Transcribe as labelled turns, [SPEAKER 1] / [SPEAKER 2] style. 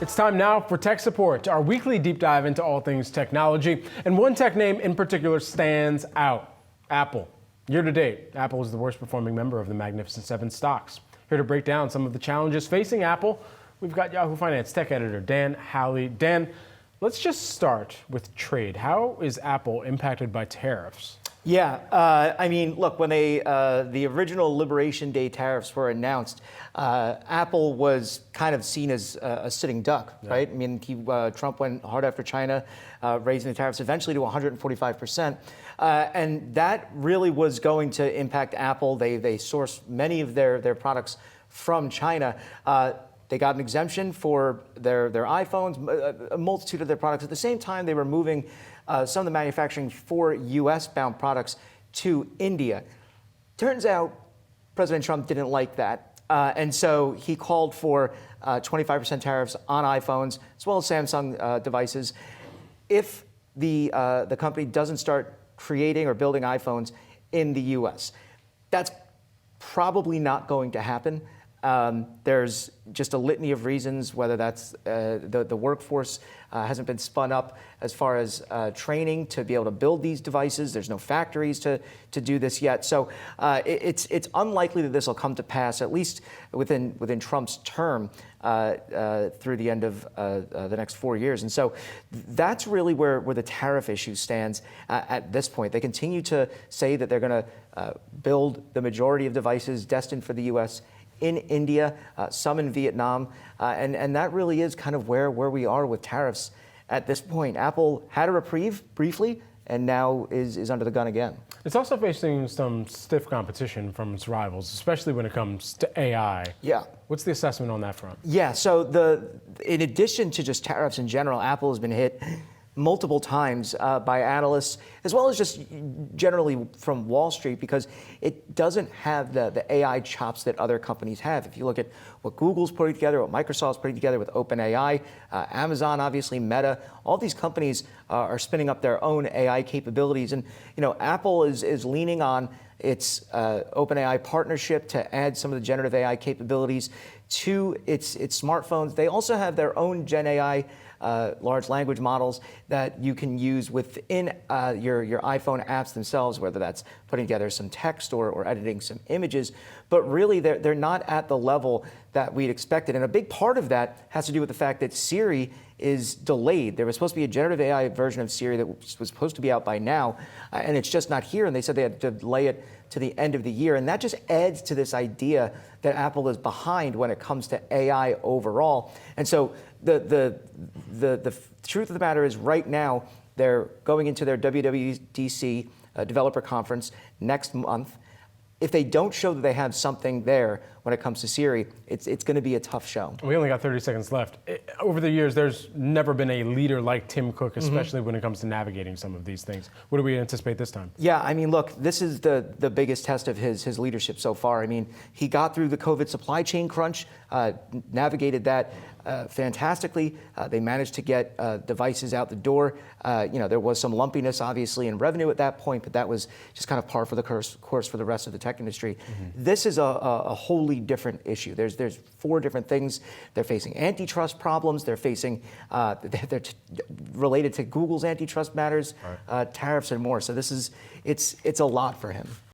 [SPEAKER 1] It's time now for Tech Support, our weekly deep dive into all things technology. And one tech name in particular stands out: Apple. Year to date, Apple is the worst performing member of the Magnificent Seven stocks. Here to break down some of the challenges facing Apple, we've got Yahoo Finance tech editor Dan Howley. Dan, let's just start with trade. How is Apple impacted by tariffs?
[SPEAKER 2] Yeah, I mean, look, when the original Liberation Day tariffs were announced, Apple was kind of seen as a sitting duck, right? I mean, Trump went hard after China, raising the tariffs eventually to 145%. And that really was going to impact Apple. They source many of their products from China. They got an exemption for their iPhones, a multitude of their products. At the same time, they were moving some of the manufacturing for US-bound products to India. Turns out President Trump didn't like that. And so he called for 25% tariffs on iPhones, as well as Samsung devices, if the company doesn't start creating or building iPhones in the US. That's probably not going to happen. There's just a litany of reasons, whether that's the workforce hasn't been spun up as far as training to be able to build these devices. There's no factories to do this yet. So it's unlikely that this will come to pass, at least within Trump's term through the end of the next 4 years. And so that's really where the tariff issue stands at this point. They continue to say that they're going to build the majority of devices destined for the U.S. in India, some in Vietnam, and that really is kind of where we are with tariffs at this point. Apple had a reprieve briefly, and now is under the gun again.
[SPEAKER 1] It's also facing some stiff competition from its rivals, especially when it comes to AI.
[SPEAKER 2] Yeah.
[SPEAKER 1] What's the assessment on that front?
[SPEAKER 2] Yeah, so in addition to just tariffs in general, Apple has been hit multiple times by analysts, as well as just generally from Wall Street, because it doesn't have the AI chops that other companies have. If you look at what Google's putting together, what Microsoft's putting together with OpenAI, Amazon, obviously, Meta, all these companies are spinning up their own AI capabilities. And Apple is leaning on its OpenAI partnership to add some of the generative AI capabilities to its smartphones. They also have their own Gen AI large language models that you can use within your iPhone apps themselves, whether that's putting together some text or editing some images. But really, they're not at the level that we'd expected. And a big part of that has to do with the fact that Siri is delayed. There was supposed to be a generative AI version of Siri that was supposed to be out by now, and it's just not here. And they said they had to delay it to the end of the year. And that just adds to this idea that Apple is behind when it comes to AI overall. And so the truth of the matter is, right now, they're going into their WWDC developer conference next month. If they don't show that they have something there when it comes to Siri, it's going to be a tough show.
[SPEAKER 1] We only got 30 seconds left. Over the years, there's never been a leader like Tim Cook, especially when it comes to navigating some of these things. What do we anticipate this time?
[SPEAKER 2] Yeah, I mean, look, this is the biggest test of his leadership so far. I mean, he got through the COVID supply chain crunch, navigated that fantastically. They managed to get devices out the door. There was some lumpiness, obviously, in revenue at that point, but that was just kind of par for the course for the rest of the tech industry. This is a wholly different issue. There's four different things. They're facing antitrust problems. They're facing they're related to Google's antitrust matters, tariffs, and more. So it's a lot for him.